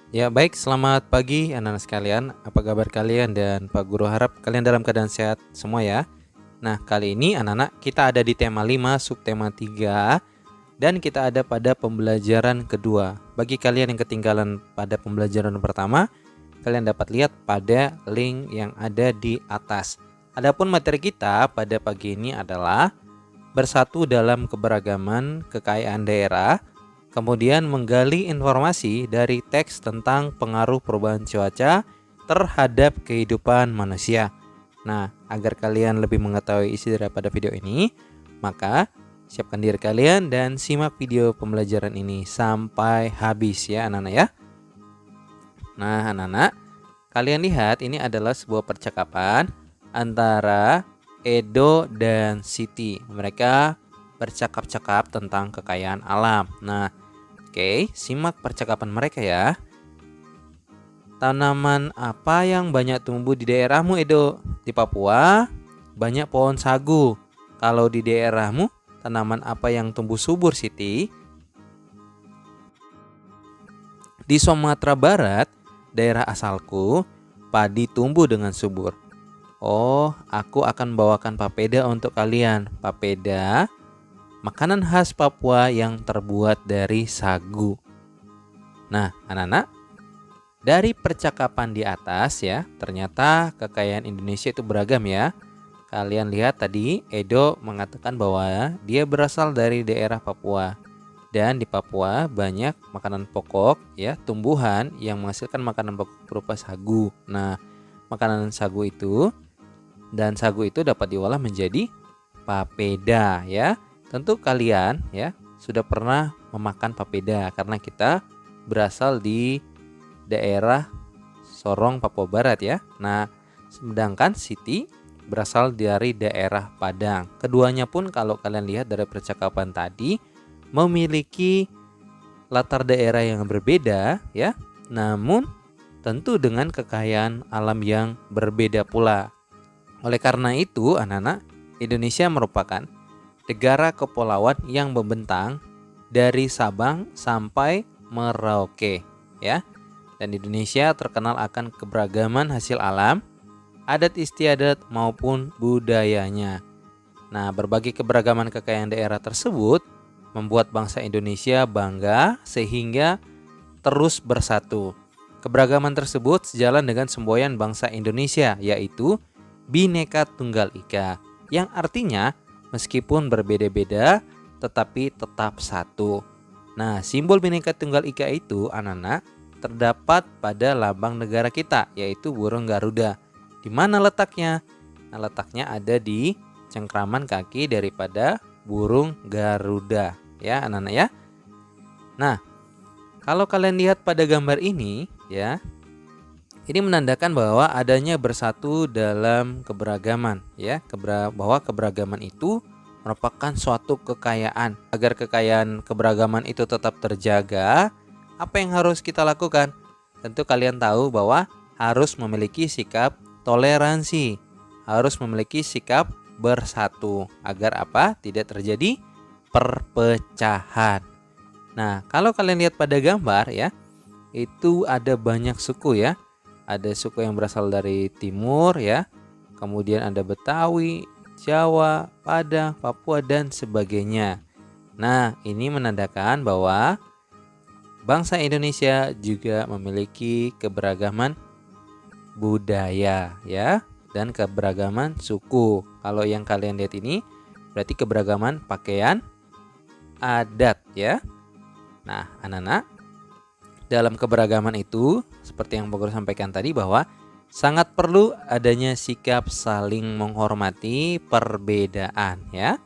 Ya baik, selamat pagi anak-anak sekalian. Apa kabar kalian? Dan Pak Guru harap kalian dalam keadaan sehat semua ya. Nah, kali ini anak-anak kita ada di tema 5, subtema 3, dan kita ada pada pembelajaran kedua. Bagi kalian yang ketinggalan pada pembelajaran pertama, kalian dapat lihat pada link yang ada di atas. Adapun materi kita pada pagi ini adalah bersatu dalam keberagaman kekayaan daerah. Kemudian menggali informasi dari teks tentang pengaruh perubahan cuaca terhadap kehidupan manusia. Nah, agar kalian lebih mengetahui isi daripada video ini, maka siapkan diri kalian dan simak video pembelajaran ini sampai habis ya anak-anak ya. Nah anak-anak, kalian lihat ini adalah sebuah percakapan antara Edo dan Siti. Mereka bercakap-cakap tentang kekayaan alam. Nah, oke, simak percakapan mereka ya. Tanaman apa yang banyak tumbuh di daerahmu, Edo? Di Papua banyak pohon sagu. Kalau di daerahmu, tanaman apa yang tumbuh subur, Siti? Di Sumatera Barat, daerah asalku, padi tumbuh dengan subur. Oh, aku akan bawakan papeda untuk kalian. Papeda, makanan khas Papua yang terbuat dari sagu. Nah, anak-anak, dari percakapan di atas ya, ternyata kekayaan Indonesia itu beragam ya. Kalian lihat tadi Edo mengatakan bahwa dia berasal dari daerah Papua. Dan di Papua banyak makanan pokok ya, tumbuhan yang menghasilkan makanan pokok berupa sagu. Nah, makanan sagu itu dapat diolah menjadi papeda ya. Tentu kalian ya sudah pernah memakan papeda karena kita berasal di daerah Sorong, Papua Barat ya. Nah, sedangkan Siti berasal dari daerah Padang. Keduanya pun kalau kalian lihat dari percakapan tadi memiliki latar daerah yang berbeda ya. Namun tentu dengan kekayaan alam yang berbeda pula. Oleh karena itu, anak-anak, Indonesia merupakan negara kepulauan yang membentang dari Sabang sampai Merauke ya. Dan Indonesia terkenal akan keberagaman hasil alam, adat istiadat maupun budayanya. Nah, berbagai keberagaman kekayaan daerah tersebut membuat bangsa Indonesia bangga sehingga terus bersatu. Keberagaman tersebut sejalan dengan semboyan bangsa Indonesia, yaitu Bhinneka Tunggal Ika, yang artinya meskipun berbeda-beda tetapi tetap satu. Nah, simbol Bhinneka Tunggal Ika itu anak-anak terdapat pada lambang negara kita, yaitu burung Garuda. Di mana letaknya? Nah, letaknya ada di cengkraman kaki daripada burung Garuda ya anak-anak ya. Nah, kalau kalian lihat pada gambar ini ya, ini menandakan bahwa adanya bersatu dalam keberagaman ya, bahwa keberagaman itu merupakan suatu kekayaan. Agar kekayaan keberagaman itu tetap terjaga, apa yang harus kita lakukan? Tentu kalian tahu bahwa harus memiliki sikap toleransi, harus memiliki sikap bersatu agar apa? Tidak terjadi perpecahan. Nah, kalau kalian lihat pada gambar ya, itu ada banyak suku ya. Ada suku yang berasal dari timur ya. Kemudian ada Betawi, Jawa, Padang, Papua dan sebagainya. Nah, ini menandakan bahwa bangsa Indonesia juga memiliki keberagaman budaya ya, dan keberagaman suku. Kalau yang kalian lihat ini berarti keberagaman pakaian adat ya. Nah, anak-anak, dalam keberagaman itu seperti yang Pak Guru sampaikan tadi bahwa sangat perlu adanya sikap saling menghormati perbedaan ya.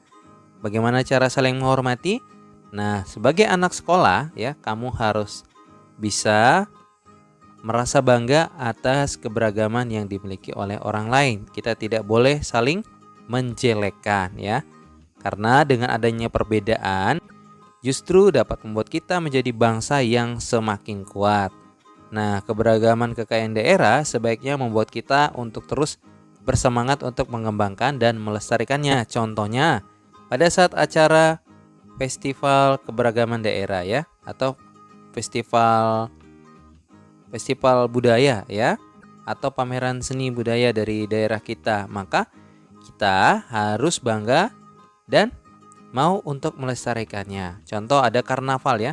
Bagaimana cara saling menghormati? Nah, sebagai anak sekolah ya, kamu harus bisa merasa bangga atas keberagaman yang dimiliki oleh orang lain. Kita tidak boleh saling menjelekkan ya. Karena dengan adanya perbedaan justru dapat membuat kita menjadi bangsa yang semakin kuat. Nah, keberagaman kekayaan daerah sebaiknya membuat kita untuk terus bersemangat untuk mengembangkan dan melestarikannya. Contohnya, pada saat acara festival keberagaman daerah ya, atau festival festival budaya ya, atau pameran seni budaya dari daerah kita, maka kita harus bangga dan mau untuk melestarikannya. Contoh ada karnaval ya.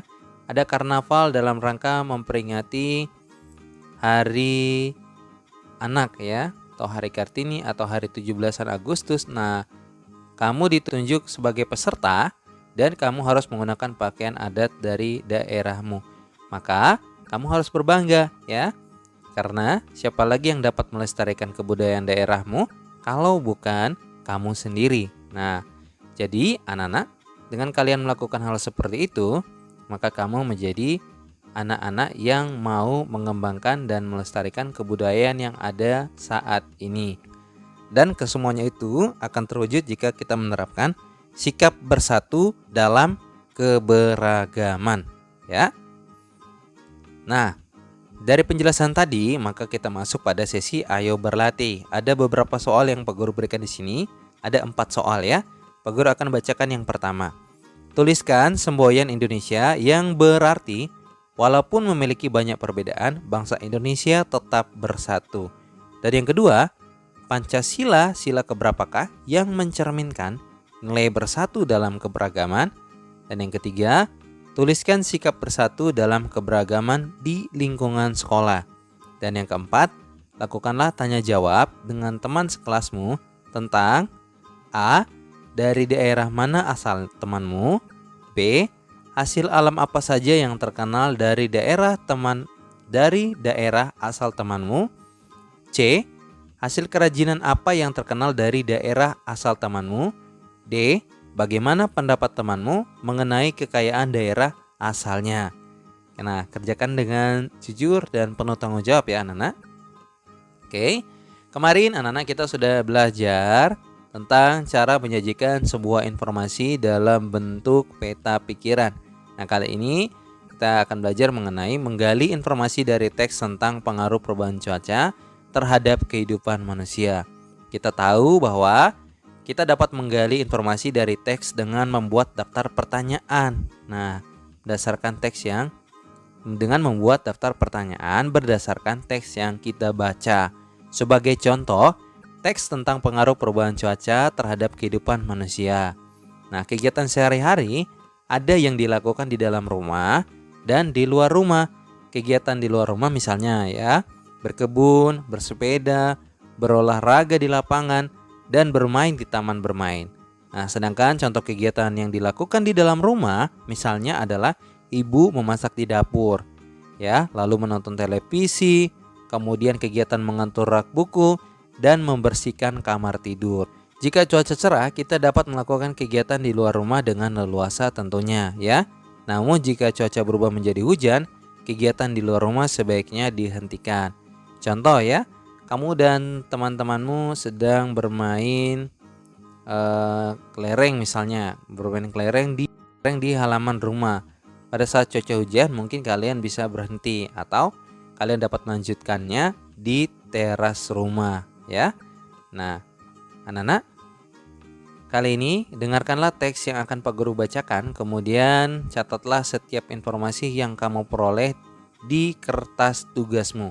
Ada karnaval dalam rangka memperingati Hari Anak ya, atau Hari Kartini atau hari 17-an Agustus. Nah, kamu ditunjuk sebagai peserta dan kamu harus menggunakan pakaian adat dari daerahmu. Maka kamu harus berbangga ya. Karena siapa lagi yang dapat melestarikan kebudayaan daerahmu kalau bukan kamu sendiri. Nah, jadi anak-anak, dengan kalian melakukan hal seperti itu, maka kamu menjadi anak-anak yang mau mengembangkan dan melestarikan kebudayaan yang ada saat ini. Dan kesemuanya itu akan terwujud jika kita menerapkan sikap bersatu dalam keberagaman ya. Nah, dari penjelasan tadi, maka kita masuk pada sesi ayo berlatih. Ada beberapa soal yang Pak Guru berikan di sini. Ada 4 soal ya. Pak Guru akan bacakan yang pertama. Tuliskan semboyan Indonesia yang berarti walaupun memiliki banyak perbedaan, bangsa Indonesia tetap bersatu. Dan yang kedua, Pancasila sila keberapakah yang mencerminkan nilai bersatu dalam keberagaman? Dan yang ketiga, tuliskan sikap bersatu dalam keberagaman di lingkungan sekolah. Dan yang keempat, lakukanlah tanya jawab dengan teman sekelasmu tentang A. Dari daerah mana asal temanmu? B. Hasil alam apa saja yang terkenal dari daerah asal temanmu? C. Hasil kerajinan apa yang terkenal dari daerah asal temanmu? D. Bagaimana pendapat temanmu mengenai kekayaan daerah asalnya? Nah, kerjakan dengan jujur dan penuh tanggung jawab ya anak-anak. Oke, kemarin anak-anak kita sudah belajar tentang cara menyajikan sebuah informasi dalam bentuk peta pikiran. Nah, kali ini kita akan belajar mengenai menggali informasi dari teks tentang pengaruh perubahan cuaca terhadap kehidupan manusia. Kita tahu bahwa kita dapat menggali informasi dari teks dengan membuat daftar pertanyaan. Nah, berdasarkan teks dengan membuat daftar pertanyaan berdasarkan teks yang kita baca. Sebagai contoh, teks tentang pengaruh perubahan cuaca terhadap kehidupan manusia. Nah, kegiatan sehari-hari ada yang dilakukan di dalam rumah dan di luar rumah. Kegiatan di luar rumah misalnya ya, berkebun, bersepeda, berolahraga di lapangan, dan bermain di taman bermain. Nah, sedangkan contoh kegiatan yang dilakukan di dalam rumah misalnya adalah ibu memasak di dapur, ya, lalu menonton televisi, kemudian kegiatan mengatur rak buku, dan membersihkan kamar tidur. Jika cuaca cerah, kita dapat melakukan kegiatan di luar rumah dengan leluasa tentunya, ya. Namun jika cuaca berubah menjadi hujan, kegiatan di luar rumah sebaiknya dihentikan. Contoh ya, kamu dan teman-temanmu sedang bermain kelereng misalnya, bermain kelereng di halaman rumah. Pada saat cuaca hujan mungkin kalian bisa berhenti atau kalian dapat melanjutkannya di teras rumah ya. Nah, anak-anak, kali ini dengarkanlah teks yang akan Pak Guru bacakan, kemudian catatlah setiap informasi yang kamu peroleh di kertas tugasmu.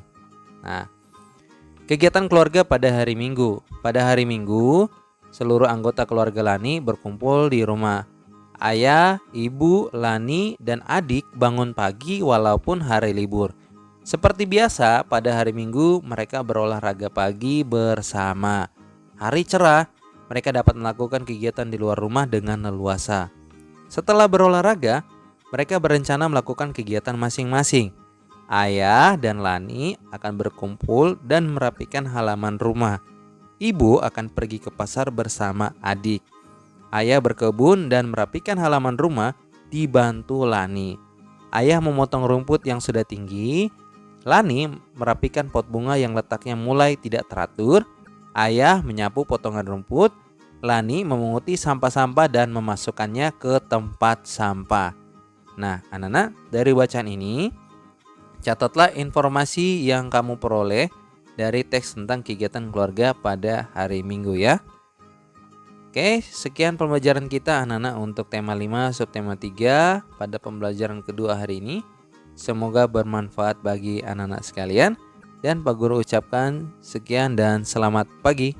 Nah, kegiatan keluarga pada hari Minggu. Pada hari Minggu, seluruh anggota keluarga Lani berkumpul di rumah. Ayah, ibu, Lani, dan adik bangun pagi walaupun hari libur. Seperti biasa, pada hari Minggu mereka berolahraga pagi bersama. Hari cerah, mereka dapat melakukan kegiatan di luar rumah dengan leluasa. Setelah berolahraga, mereka berencana melakukan kegiatan masing-masing. Ayah dan Lani akan berkumpul dan merapikan halaman rumah. Ibu akan pergi ke pasar bersama adik. Ayah berkebun dan merapikan halaman rumah dibantu Lani. Ayah memotong rumput yang sudah tinggi. Lani merapikan pot bunga yang letaknya mulai tidak teratur. Ayah menyapu potongan rumput. Lani memunguti sampah-sampah dan memasukkannya ke tempat sampah. Nah, anak-anak, dari bacaan ini catatlah informasi yang kamu peroleh dari teks tentang kegiatan keluarga pada hari Minggu ya. Oke, sekian pembelajaran kita anak-anak untuk tema 5 subtema 3 pada pembelajaran kedua hari ini. Semoga bermanfaat bagi anak-anak sekalian. Dan Pak Guru ucapkan sekian dan selamat pagi.